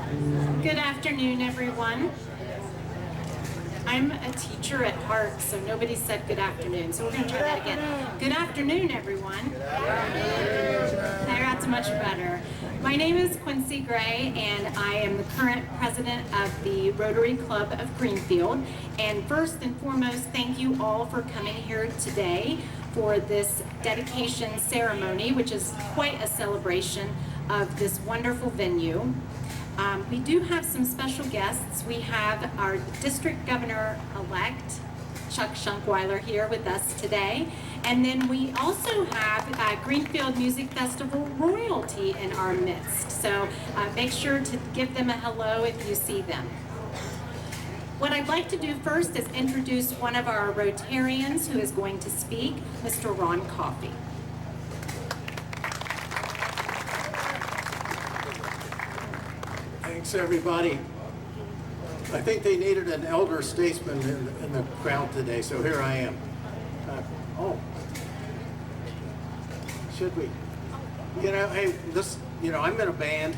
Good afternoon, everyone. I'm a teacher at heart, so nobody said good afternoon. So we're going to try that again. Good afternoon, everyone. That's much better. My name is Quincy Gray, and I am the current president of the Rotary Club of Greenfield. And first and foremost, thank you all for coming here today for this dedication ceremony, which is quite a celebration of this wonderful venue. We do have some special guests. We have our District Governor-elect, Chuck Schunkweiler, here with us today. And then we also have Greenfield Music Festival royalty in our midst. So make sure to give them a hello if you see them. What I'd like to do first is introduce one of our Rotarians who is going to speak, Mr. Ron Coffey. Thanks, everybody. I think they needed an elder statesman in the crowd today, so here I am. Should we? Hey, I'm in a band.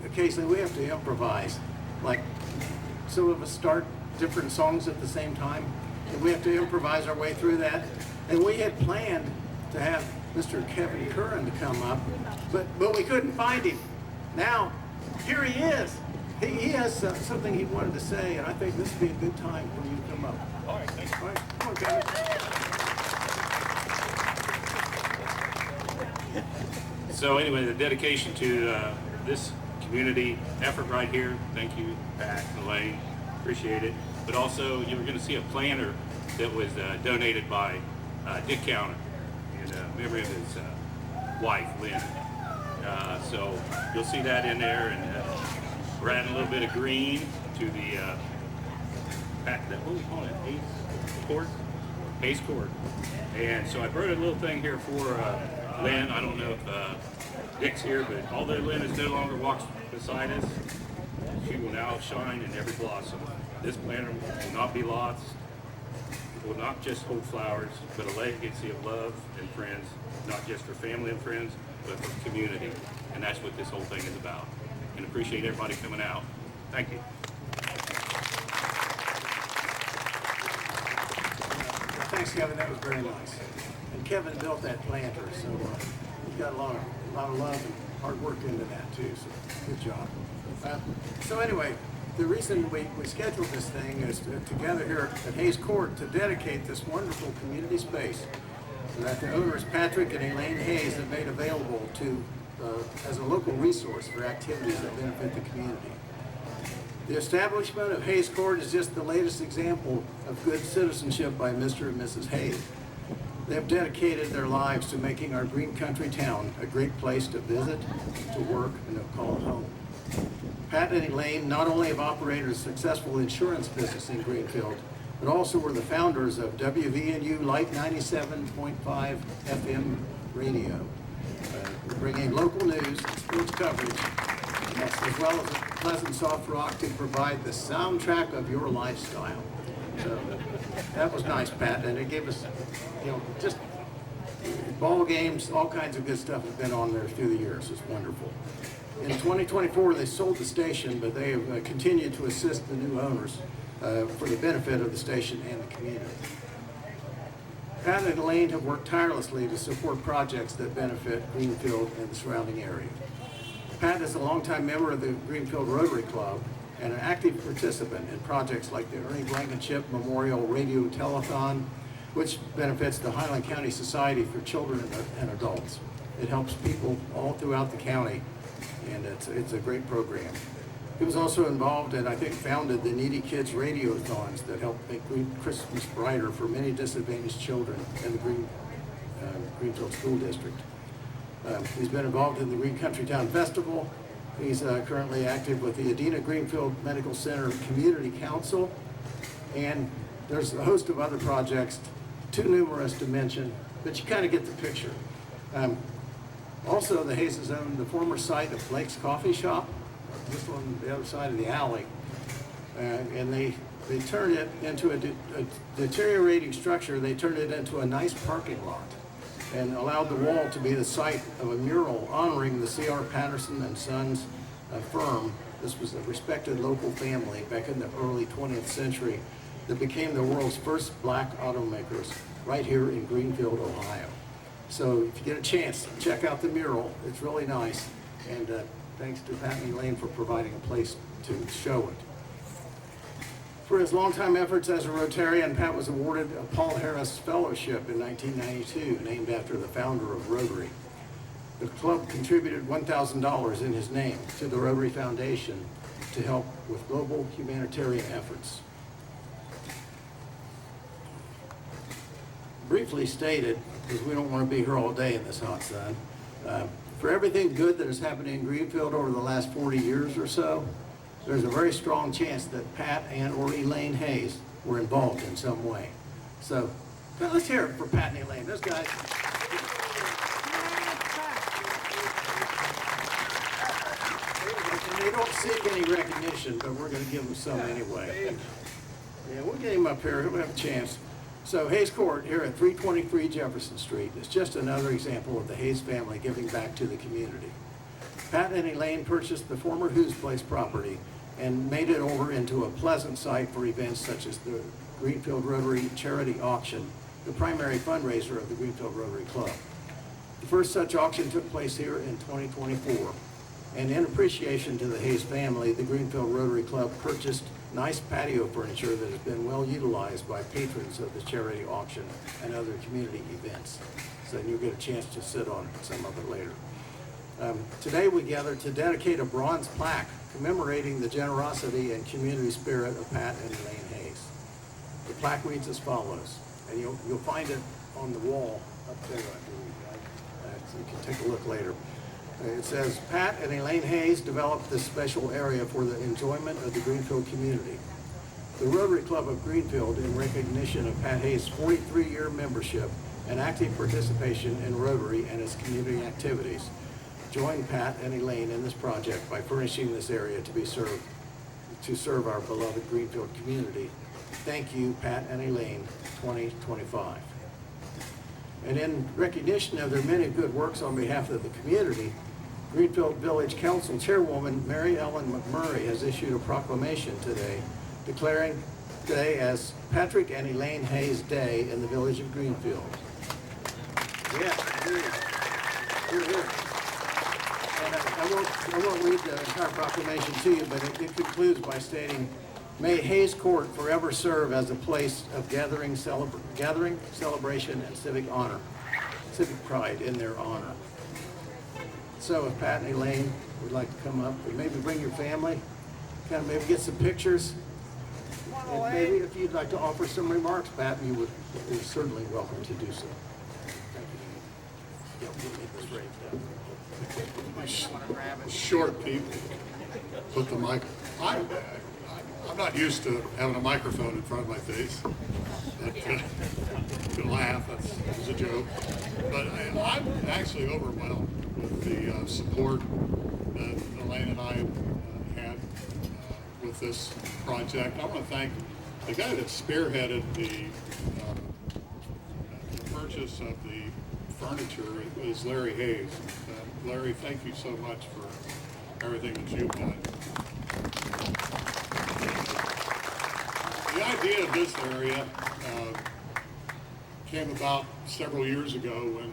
Occasionally we have to improvise. Like, some of us start different songs at the same time, and we have to improvise our way through that. And we had planned to have Mr. Kevin Curran to come up, but we couldn't find him. Now, here he is. He has something he wanted to say, and I think this would be a good time for you to come up. All right, thanks. All right, come on, Kevin. So anyway, the dedication to this community effort right here. Thank you, Pat and Elaine. Appreciate it. But also, you were going to see a planner that was donated by Dick Counter in memory of his wife, Lynn. So you'll see that in there, and we're adding a little bit of green to the what do we call it? Hayes Court. And so I brought a little thing here for Lynn. I don't know if Dick's here, but although Lynn is no longer walks beside us, she will now shine in every blossom. This planter will not be lost. It will not just hold flowers, but a legacy of love and friends, not just for family and friends, but for community. And that's what this whole thing is about. And appreciate everybody coming out. Thank you. Thanks, Kevin. That was very nice. And Kevin built that planter, so he got a lot of love and hard work into that too. So good job. So anyway, the reason we scheduled this thing is to gather here at Hayes Court to dedicate this wonderful community space that the owners Patrick and Elaine Hayes have made available to as a local resource for activities that benefit the community. The establishment of Hayes Court is just the latest example of good citizenship by Mr. and Mrs. Hayes. They have dedicated their lives to making our green country town a great place to visit, to work, and to call home. Pat and Elaine not only have operated a successful insurance business in Greenfield, but also were the founders of WVNU Light 97.5 FM radio, bringing local news and sports coverage, as well as a pleasant soft rock to provide the soundtrack of your lifestyle. So that was nice, Pat, and it gave us, just ball games, all kinds of good stuff has been on there through the years. It's wonderful. In 2024, they sold the station, but they have continued to assist the new owners for the benefit of the station and the community. Pat and Elaine have worked tirelessly to support projects that benefit Greenfield and the surrounding area. Pat is a longtime member of the Greenfield Rotary Club and an active participant in projects like the Ernie Blankenship Memorial Radio Telethon, which benefits the Highland County Society for Children and Adults. It helps people all throughout the county, and it's a great program. He was also involved and I think founded the Needy Kids Radiothons that help make Christmas brighter for many disadvantaged children in the Greenfield School District. He's been involved in the Green Country Town Festival. He's currently active with the Adina Greenfield Medical Center Community Council, and there's a host of other projects, too numerous to mention, but you kind of get the picture. Also, the Hayes own the former site of Blake's Coffee Shop, just on the other side of the alley, and they turned it into a deteriorating structure. They turned it into a nice parking lot and allowed the wall to be the site of a mural honoring the C.R. Patterson and Sons firm This was a respected local family back in the early 20th century that became the world's first black automakers right here in Greenfield, Ohio. So if you get a chance, check out the mural. It's really nice. And thanks to Pat and Elaine for providing a place to show it. For his longtime efforts as a Rotarian, Pat was awarded a Paul Harris Fellowship in 1992, named after the founder of Rotary. The club contributed $1,000 in his name to the Rotary Foundation to help with global humanitarian efforts. Briefly stated, because we don't want to be here all day in this hot sun, for everything good that has happened in Greenfield over the last 40 years or so, there's a very strong chance that Pat and or Elaine Hayes were involved in some way. So let's hear it for Pat and Elaine. Those guys. And they don't seek any recognition, but we're going to give them some anyway. Yeah, we'll get him up here. He'll have a chance. So Hayes Court here at 323 Jefferson Street is just another example of the Hayes family giving back to the community. Pat and Elaine purchased the former Who's Place property and made it over into a pleasant site for events such as the Greenfield Rotary Charity Auction, the primary fundraiser of the Greenfield Rotary Club. The first such auction took place here in 2024. And in appreciation to the Hayes family, the Greenfield Rotary Club purchased nice patio furniture that has been well utilized by patrons of the charity auction and other community events. So you'll get a chance to sit on some of it later. Today we gather to dedicate a bronze plaque commemorating the generosity and community spirit of Pat and Elaine Hayes. The plaque reads as follows, and you'll find it on the wall up there, I believe. So you can take a look later. It says, Pat and Elaine Hayes developed this special area for the enjoyment of the Greenfield community. The Rotary Club of Greenfield, in recognition of Pat Hayes' 43-year membership and active participation in Rotary and its community activities, joined Pat and Elaine in this project by furnishing this area to serve our beloved Greenfield community. Thank you, Pat and Elaine, 2025. And in recognition of their many good works on behalf of the community, Greenfield Village Council Chairwoman Mary Ellen McMurray has issued a proclamation today declaring today as Patrick and Elaine Hayes Day in the village of Greenfield. Yes, here. And I won't read the entire proclamation to you, but it concludes by stating, may Hayes Court forever serve as a place of gathering, celebration, and civic pride in their honor. So if Pat and Elaine would like to come up and maybe bring your family, kind of maybe get some pictures, and maybe if you'd like to offer some remarks, Pat, you would be certainly welcome to do so. Thank you. Yeah, we'll get this raised up. Short people put the mic. I'm not used to having a microphone in front of my face. But you can laugh. That's a joke. But I'm actually overwhelmed with the support that Elaine and I had with this project. I want to thank the guy that spearheaded the purchase of the furniture is Larry Hayes. Larry, thank you so much for everything that you've done. The idea of this area came about several years ago when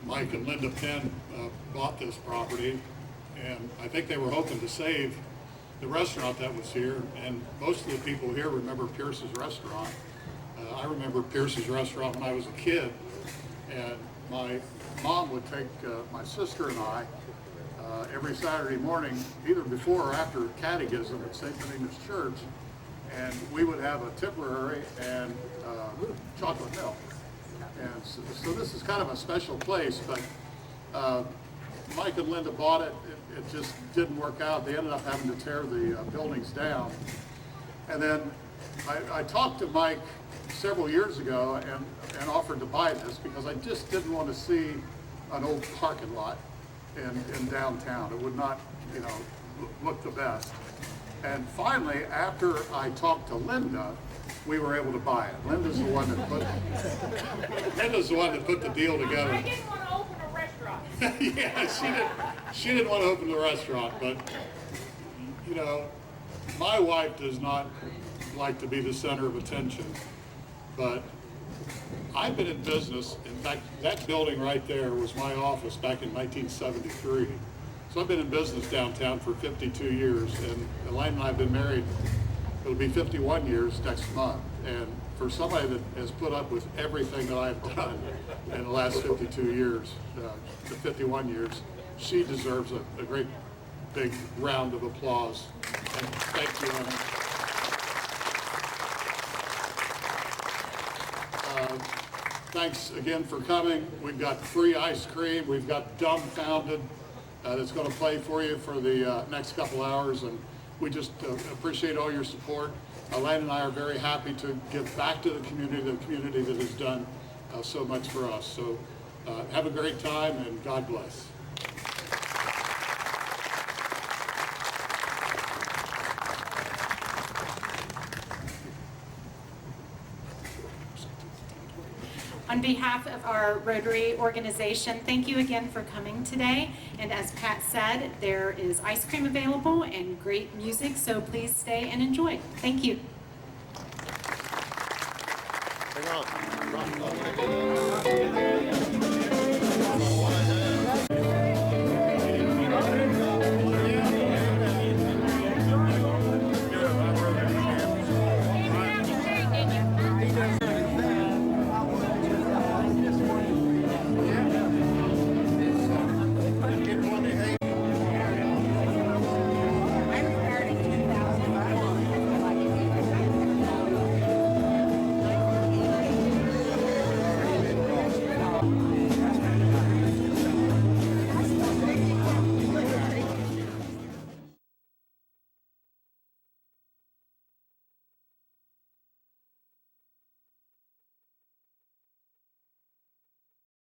Mike and Linda Penn bought this property, and I think they were hoping to save the restaurant that was here, and most of the people here remember Pierce's Restaurant. I remember Pierce's Restaurant when I was a kid, and my mom would take my sister and I every Saturday morning, either before or after catechism at St. Benedict's Church, and we would have a temporary and chocolate milk. And so this is kind of a special place, but Mike and Linda bought it. It just didn't work out. They ended up having to tear the buildings down. And then I talked to Mike several years ago and offered to buy this because I just didn't want to see an old parking lot in downtown. It would not, look the best. And finally, after I talked to Linda, we were able to buy it. Linda's the one that put the deal together. I didn't want to open a restaurant. Yeah, she didn't want to open the restaurant, but You know, my wife does not like to be the center of attention, but I've been in business. In fact, that building right there was my office back in 1973. So I've been in business downtown for 52 years, and Elaine and I have been married, it'll be 51 years next month. And for somebody that has put up with everything that I've done in the last 52 years, the 51 years, she deserves a great big round of applause. And thank you, Elaine. Thanks again for coming. We've got free ice cream. We've got Dumbfounded that's going to play for you for the next couple hours. And we just appreciate all your support. Elaine and I are very happy to give back to the community that has done so much for us. So have a great time and God bless. On behalf of our Rotary organization, thank you again for coming today. And as Pat said, there is ice cream available and great music, so please stay and enjoy. Thank you. Hang on.